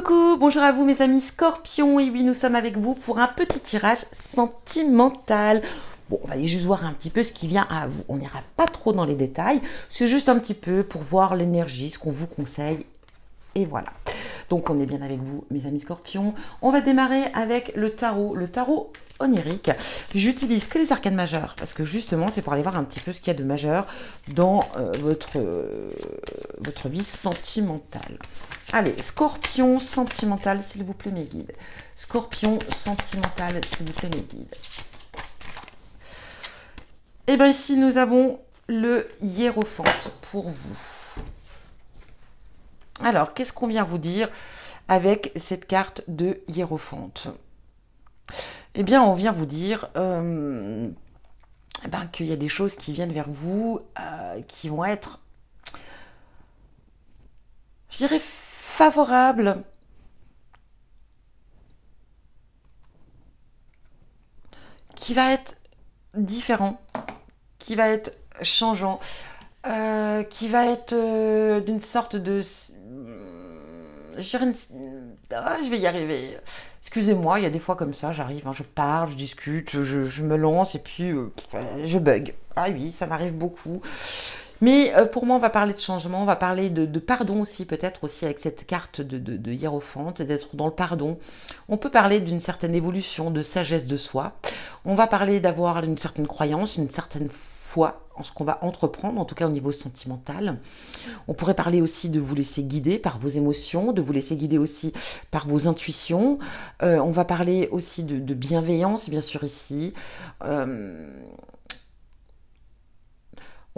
Coucou, bonjour à vous mes amis Scorpions, et oui nous sommes avec vous pour un petit tirage sentimental. Bon, on va aller juste voir un petit peu ce qui vient à vous, on n'ira pas trop dans les détails, c'est juste un petit peu pour voir l'énergie, ce qu'on vous conseille, et voilà. Donc on est bien avec vous mes amis Scorpions, on va démarrer avec le tarot onirique. J'utilise que les arcanes majeures parce que justement c'est pour aller voir un petit peu ce qu'il y a de majeur dans votre vie sentimentale. Allez, Scorpion sentimental, s'il vous plaît mes guides. Scorpion sentimental, s'il vous plaît mes guides. Et bien ici nous avons le hiérophante pour vous. Alors, qu'est-ce qu'on vient vous dire avec cette carte de hiérophante? Eh bien, on vient vous dire qu'il y a des choses qui viennent vers vous, qui vont être, je dirais, favorables. Qui va être différent, qui va être changeant, qui va être d'une sorte de... je vais y arriver. Excusez-moi, il y a des fois comme ça, j'arrive, hein, je parle, je discute, je me lance et puis je bug. Ah oui, ça m'arrive beaucoup. Mais pour moi, on va parler de changement, on va parler de pardon aussi, peut-être aussi avec cette carte de hiérophante, d'être dans le pardon. On peut parler d'une certaine évolution, de sagesse de soi. On va parler d'avoir une certaine croyance, une certaine foi en ce qu'on va entreprendre, en tout cas au niveau sentimental. On pourrait parler aussi de vous laisser guider par vos émotions, de vous laisser guider aussi par vos intuitions. On va parler aussi de bienveillance, bien sûr, ici.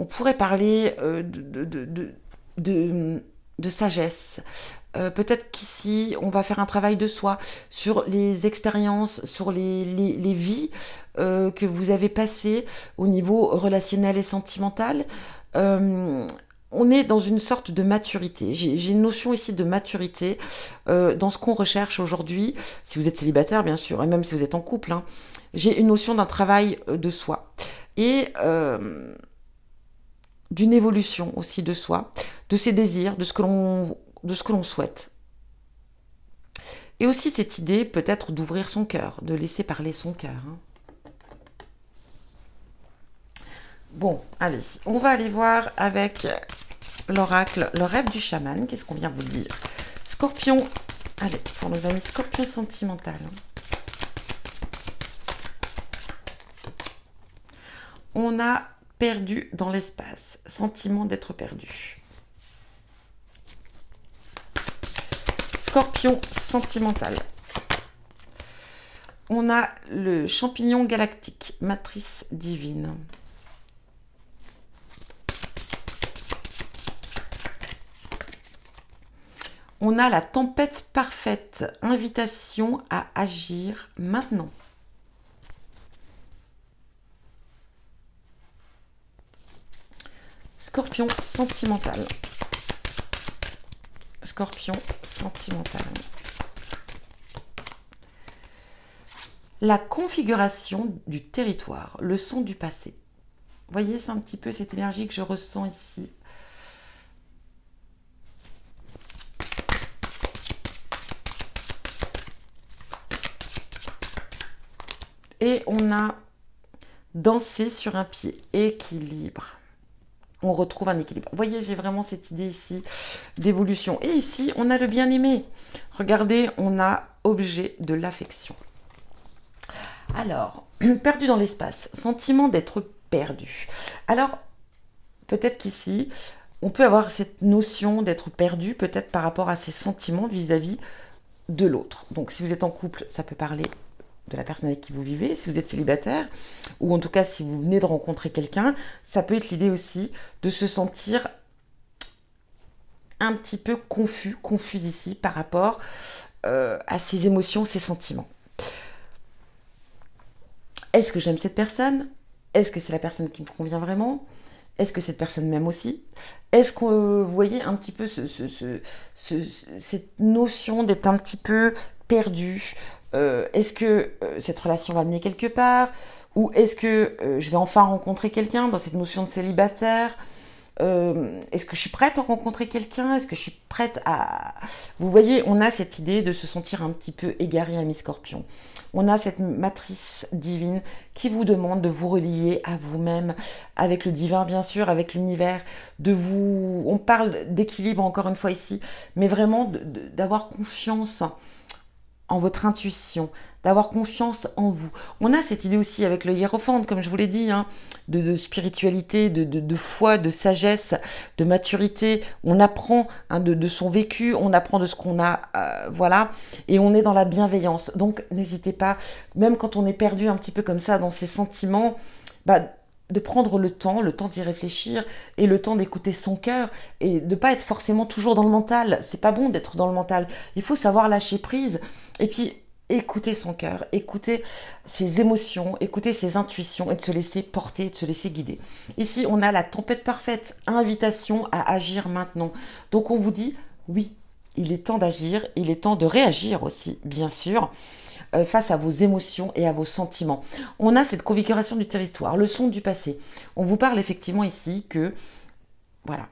On pourrait parler de sagesse. Peut-être qu'ici, on va faire un travail de soi sur les expériences, sur les vies que vous avez passées au niveau relationnel et sentimental. On est dans une sorte de maturité. J'ai une notion ici de maturité dans ce qu'on recherche aujourd'hui. Si vous êtes célibataire, bien sûr, et même si vous êtes en couple, hein, j'ai une notion d'un travail de soi. Et... d'une évolution aussi de soi, de ses désirs, de ce que l'on souhaite. Et aussi cette idée peut-être d'ouvrir son cœur, de laisser parler son cœur. Hein. Bon, allez, on va aller voir avec l'oracle, le rêve du chaman. Qu'est-ce qu'on vient vous dire? Scorpion, allez, pour nos amis Scorpion sentimental. On a perdu dans l'espace, sentiment d'être perdu. Scorpion sentimental. On a le champignon galactique, matrice divine. On a la tempête parfaite, invitation à agir maintenant. Scorpion sentimental. Scorpion sentimental. La configuration du territoire, le son du passé. Vous voyez, c'est un petit peu cette énergie que je ressens ici. Et on a dansé sur un pied, équilibre. On retrouve un équilibre. Vous voyez, j'ai vraiment cette idée ici d'évolution. Et ici, on a le bien-aimé. Regardez, on a objet de l'affection. Alors, perdu dans l'espace, sentiment d'être perdu. Alors, peut-être qu'ici, on peut avoir cette notion d'être perdu, peut-être par rapport à ses sentiments vis-à-vis de l'autre. Donc, si vous êtes en couple, ça peut parler de la personne avec qui vous vivez, si vous êtes célibataire, ou en tout cas si vous venez de rencontrer quelqu'un, ça peut être l'idée aussi de se sentir un petit peu confus ici par rapport à ses émotions, ses sentiments. Est-ce que j'aime cette personne? Est-ce que c'est la personne qui me convient vraiment? Est-ce que cette personne m'aime aussi? Est-ce que vous voyez un petit peu cette notion d'être un petit peu perdu? Est-ce que cette relation va mener quelque part? Ou est-ce que je vais enfin rencontrer quelqu'un dans cette notion de célibataire? Est-ce que je suis prête à rencontrer quelqu'un? Est-ce que je suis prête à... Vous voyez, on a cette idée de se sentir un petit peu égaré à mi-scorpion. On a cette matrice divine qui vous demande de vous relier à vous-même, avec le divin bien sûr, avec l'univers, de vous... On parle d'équilibre encore une fois ici, mais vraiment d'avoir confiance en votre intuition, d'avoir confiance en vous. On a cette idée aussi avec le hiérophante, comme je vous l'ai dit, hein, de spiritualité, de foi, de sagesse, de maturité. On apprend hein, de son vécu, on apprend de ce qu'on a, voilà, et on est dans la bienveillance. Donc n'hésitez pas, même quand on est perdu un petit peu comme ça dans ses sentiments, bah, de prendre le temps d'y réfléchir et le temps d'écouter son cœur et de pas être forcément toujours dans le mental. C'est pas bon d'être dans le mental. Il faut savoir lâcher prise et puis écouter son cœur, écouter ses émotions, écouter ses intuitions et de se laisser porter, de se laisser guider. Ici, on a la tempête parfaite, invitation à agir maintenant. Donc on vous dit oui, il est temps d'agir, il est temps de réagir aussi, bien sûr. Face à vos émotions et à vos sentiments. On a cette configuration du territoire, leçon du passé. On vous parle effectivement ici que, voilà,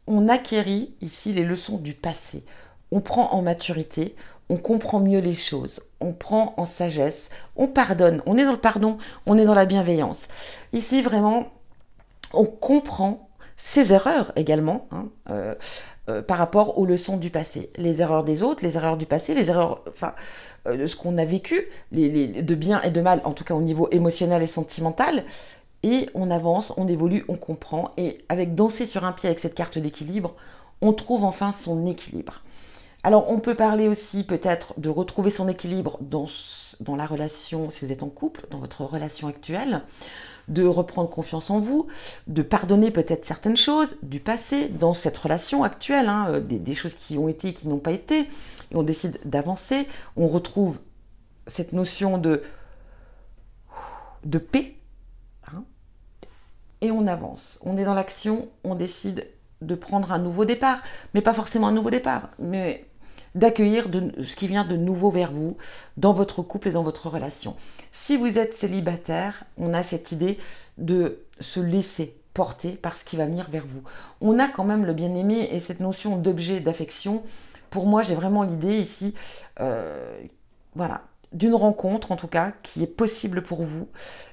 on acquérit ici les leçons du passé. On prend en maturité, on comprend mieux les choses, on prend en sagesse, on pardonne, on est dans le pardon, on est dans la bienveillance. Ici, vraiment, on comprend ses erreurs également, hein, par rapport aux leçons du passé. Les erreurs des autres, les erreurs du passé, les erreurs de ce qu'on a vécu, de bien et de mal, en tout cas au niveau émotionnel et sentimental. Et on avance, on évolue, on comprend. Et avec danser sur un pied avec cette carte d'équilibre, on trouve enfin son équilibre. Alors on peut parler aussi peut-être de retrouver son équilibre dans la relation, si vous êtes en couple, dans votre relation actuelle, de reprendre confiance en vous, de pardonner peut-être certaines choses du passé dans cette relation actuelle, hein, des choses qui ont été et qui n'ont pas été, et on décide d'avancer, on retrouve cette notion de paix, hein, et on avance. On est dans l'action, on décide de prendre un nouveau départ, mais pas forcément un nouveau départ, mais d'accueillir ce qui vient de nouveau vers vous, dans votre couple et dans votre relation. Si vous êtes célibataire, on a cette idée de se laisser porter par ce qui va venir vers vous. On a quand même le bien-aimé et cette notion d'objet, d'affection. Pour moi, j'ai vraiment l'idée ici, voilà, d'une rencontre en tout cas, qui est possible pour vous.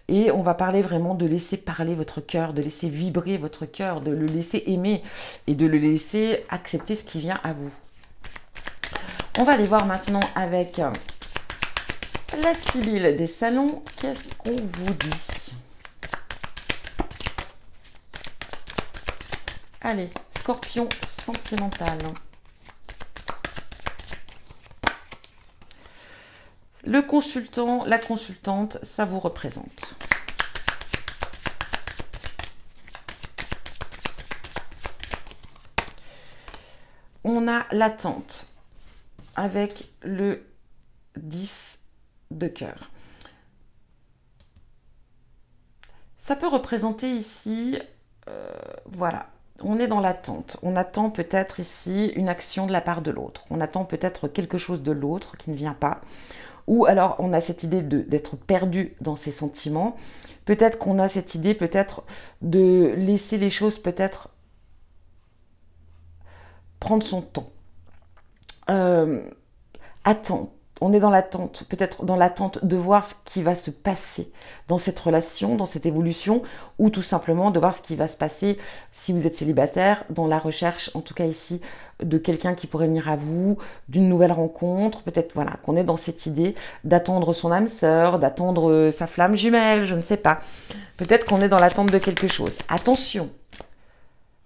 Et on va parler vraiment de laisser parler votre cœur, de laisser vibrer votre cœur, de le laisser aimer et de le laisser accepter ce qui vient à vous. On va aller voir maintenant avec la Sibylle des salons. Qu'est-ce qu'on vous dit? Allez, Scorpion sentimental. Le consultant, la consultante, ça vous représente. On a l'attente avec le 10 de cœur. Ça peut représenter ici, voilà, on est dans l'attente. On attend peut-être ici une action de la part de l'autre. On attend peut-être quelque chose de l'autre qui ne vient pas. Ou alors on a cette idée d'être perdu dans ses sentiments. Peut-être qu'on a cette idée peut-être de laisser les choses peut-être prendre son temps. Attends, on est dans l'attente, peut-être dans l'attente de voir ce qui va se passer dans cette relation, dans cette évolution, ou tout simplement de voir ce qui va se passer si vous êtes célibataire, dans la recherche, en tout cas ici, de quelqu'un qui pourrait venir à vous, d'une nouvelle rencontre, peut-être voilà, qu'on est dans cette idée d'attendre son âme sœur, d'attendre sa flamme jumelle, je ne sais pas. Peut-être qu'on est dans l'attente de quelque chose. Attention,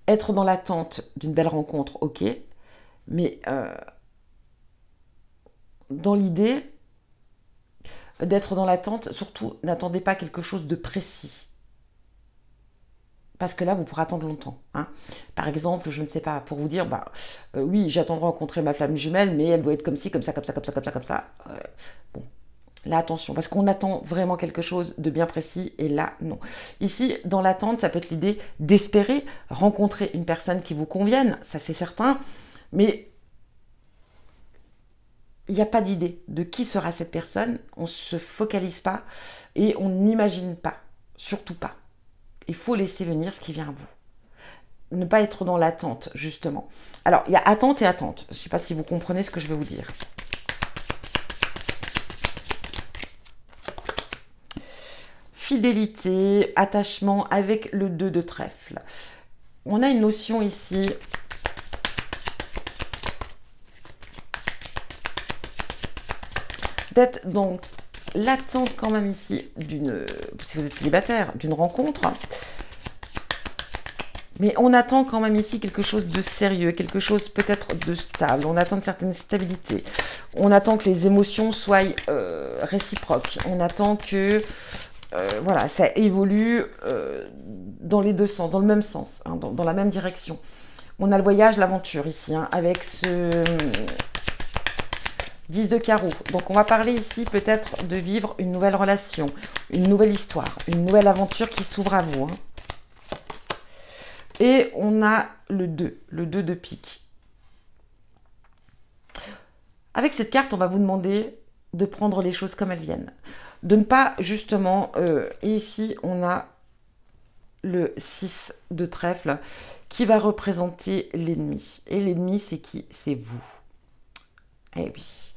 être dans l'attente d'une belle rencontre, ok, mais dans l'idée d'être dans l'attente, surtout n'attendez pas quelque chose de précis. Parce que là, vous pourrez attendre longtemps. Hein. Par exemple, je ne sais pas, pour vous dire, bah, oui, j'attends de rencontrer ma flamme jumelle, mais elle doit être comme ci, comme ça, comme ça, comme ça, comme ça, comme ça. Bon, là, attention, parce qu'on attend vraiment quelque chose de bien précis, et là, non. Ici, dans l'attente, ça peut être l'idée d'espérer rencontrer une personne qui vous convienne, ça c'est certain, mais il n'y a pas d'idée de qui sera cette personne, on ne se focalise pas et on n'imagine pas, surtout pas. Il faut laisser venir ce qui vient à vous. ne pas être dans l'attente, justement. Alors, il y a attente et attente. Je ne sais pas si vous comprenez ce que je vais vous dire. Fidélité, attachement avec le 2 de trèfle. On a une notion ici d'être dans l'attente quand même ici d'une, si vous êtes célibataire, d'une rencontre. Mais on attend quand même ici quelque chose de sérieux, quelque chose peut-être de stable. On attend une certaine stabilité. On attend que les émotions soient réciproques. On attend que voilà, ça évolue dans les deux sens, dans le même sens, hein, dans la même direction. On a le voyage, l'aventure ici, hein, avec ce 10 de carreau. Donc on va parler ici peut-être de vivre une nouvelle relation, une nouvelle histoire, une nouvelle aventure qui s'ouvre à vous. Hein. Et on a le 2 de pique. Avec cette carte, on va vous demander de prendre les choses comme elles viennent. De ne pas, justement, et ici, on a le 6 de trèfle qui va représenter l'ennemi. Et l'ennemi, c'est qui? C'est vous. Eh oui.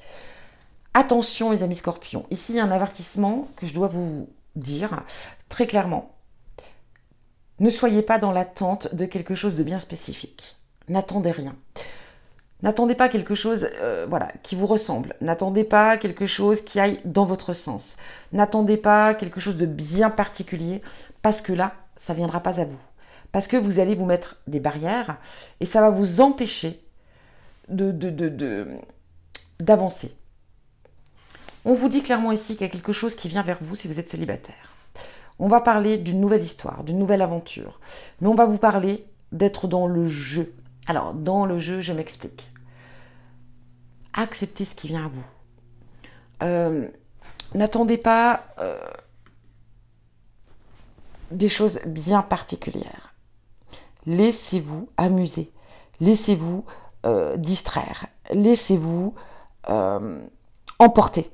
Attention, les amis scorpions. Ici, il y a un avertissement que je dois vous dire très clairement. Ne soyez pas dans l'attente de quelque chose de bien spécifique. N'attendez rien. N'attendez pas quelque chose voilà, qui vous ressemble. N'attendez pas quelque chose qui aille dans votre sens. N'attendez pas quelque chose de bien particulier parce que là, ça ne viendra pas à vous. Parce que vous allez vous mettre des barrières et ça va vous empêcher d'avancer. On vous dit clairement ici qu'il y a quelque chose qui vient vers vous si vous êtes célibataire. On va parler d'une nouvelle histoire, d'une nouvelle aventure. Mais on va vous parler d'être dans le jeu. Alors, dans le jeu, je m'explique. Acceptez ce qui vient à vous. N'attendez pas des choses bien particulières. Laissez-vous amuser. Laissez-vous distraire. Laissez-vous emporter.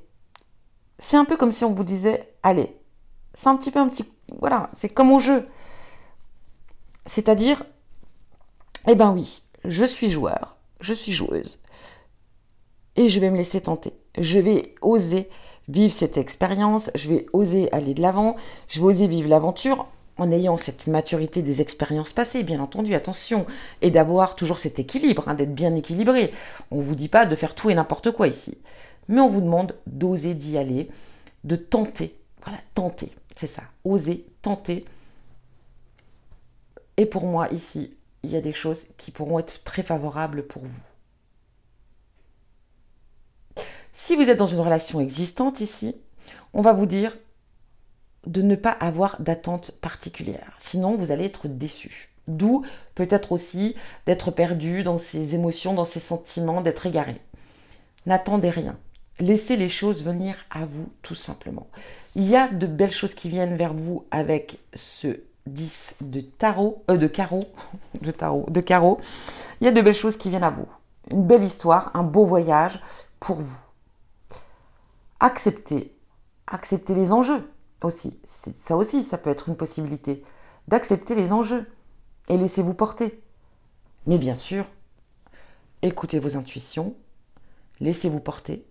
C'est un peu comme si on vous disait, allez, c'est un petit, voilà, c'est comme au jeu. C'est-à-dire, eh ben oui, je suis joueur, je suis joueuse. Et je vais me laisser tenter. Je vais oser vivre cette expérience, je vais oser aller de l'avant, je vais oser vivre l'aventure en ayant cette maturité des expériences passées, bien entendu, attention, et d'avoir toujours cet équilibre, hein, d'être bien équilibré. On ne vous dit pas de faire tout et n'importe quoi ici, mais on vous demande d'oser d'y aller, de tenter, voilà, tenter, c'est ça, oser, tenter. Et pour moi, ici, il y a des choses qui pourront être très favorables pour vous. Si vous êtes dans une relation existante ici, on va vous dire de ne pas avoir d'attente particulière. Sinon, vous allez être déçu. D'où peut-être aussi d'être perdu dans ses émotions, dans ses sentiments, d'être égaré. N'attendez rien. Laissez les choses venir à vous tout simplement. Il y a de belles choses qui viennent vers vous avec ce 10 de carreau. Il y a de belles choses qui viennent à vous. Une belle histoire, un beau voyage pour vous. Acceptez les enjeux aussi. Ça aussi, ça peut être une possibilité. D'accepter les enjeux et laissez-vous porter. Mais bien sûr, écoutez vos intuitions, laissez-vous porter,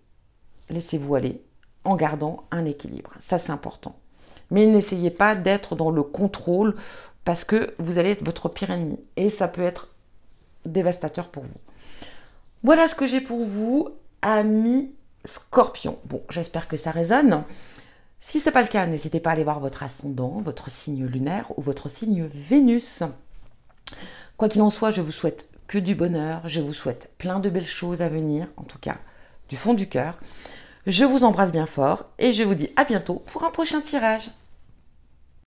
laissez-vous aller en gardant un équilibre. Ça, c'est important. Mais n'essayez pas d'être dans le contrôle parce que vous allez être votre pire ennemi. Et ça peut être dévastateur pour vous. Voilà ce que j'ai pour vous, amis Scorpion. Bon, j'espère que ça résonne. Si ce n'est pas le cas, n'hésitez pas à aller voir votre ascendant, votre signe lunaire ou votre signe Vénus. Quoi qu'il en soit, je vous souhaite que du bonheur. Je vous souhaite plein de belles choses à venir, en tout cas du fond du cœur. Je vous embrasse bien fort et je vous dis à bientôt pour un prochain tirage.